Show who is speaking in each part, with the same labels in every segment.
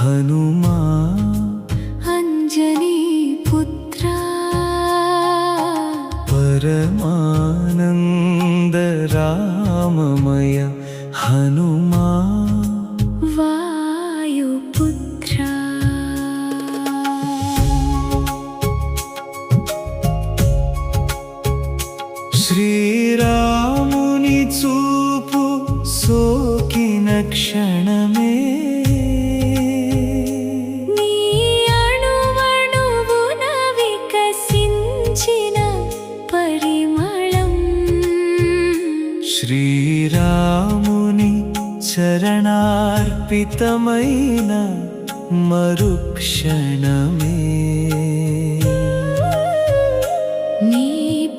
Speaker 1: హనుమా
Speaker 2: అంజనీ పుత్రా
Speaker 1: పరమానంద రామమయ హనుమా
Speaker 2: వాయుపుత్రా
Speaker 1: శ్రీరాముని చూపు సోకిన క్షణమే
Speaker 2: నీ అణువణువున వికసించిన పరిమళం
Speaker 1: శ్రీరాముని చరణార్పితమైన మరుక్షణమే
Speaker 2: నీ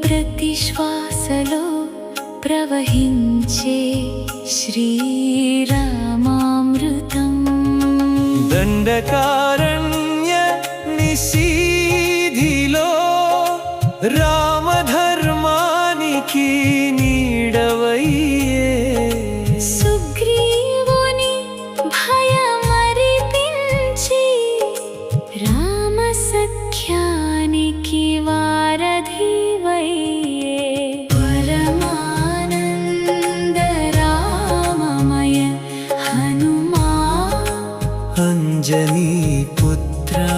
Speaker 2: ప్రతి శ్వాసలో ప్రవహించే శ్రీరామామృతం
Speaker 1: దండకారణ్య నిశీధిలో రామధర్మానికి నీడవయ్యే
Speaker 2: సుగ్రీవుని భయమరిపించి రామసఖ్యానికి వారధివయ్యే పరమానంద రామమయ హనుమా
Speaker 1: అంజనీ పుత్రా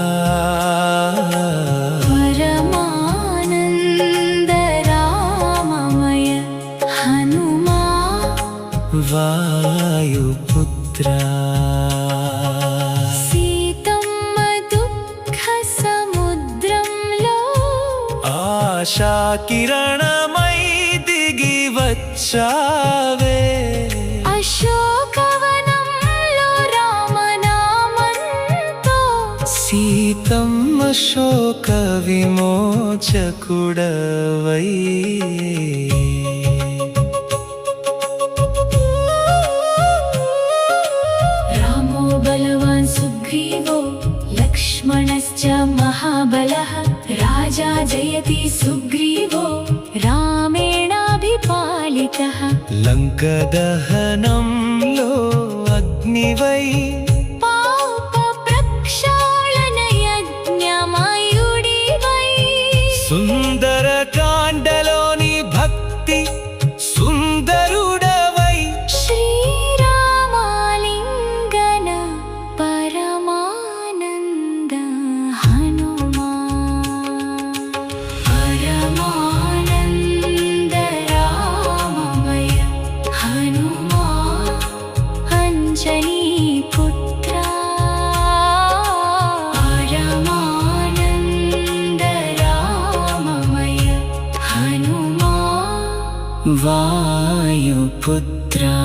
Speaker 2: పరమానంద రామమయ హనుమా
Speaker 1: వాయుపుత్రా
Speaker 2: సీతమ్మ దుఃఖ సముద్రంలో
Speaker 1: ఆశా కిరణమై దిగి వచ్చావే
Speaker 2: అశోకవనంలో రామనామంతో
Speaker 1: సీతమ్మ శోక విమోచకుడవై
Speaker 2: రామో బలవాన్ సుగ్రీవో లక్ష్మణశ్చ మహాబలః రాజా జయతి సుగ్రీవో రామేణాభిపాలితః
Speaker 1: లంకదహనంలో అగ్నివై
Speaker 2: పాప ప్రక్షాళన యజ్ఞమయుడివై
Speaker 1: సుందరకాండలోని భక్తి సుందరుడవై
Speaker 2: శ్రీరామలింగన పరమానంద హనుమా పరమానంద రామమయ హనుమా అంజనీ పుత్రా పరమానంద రామమయ హనుమా
Speaker 1: వాయుపుత్రా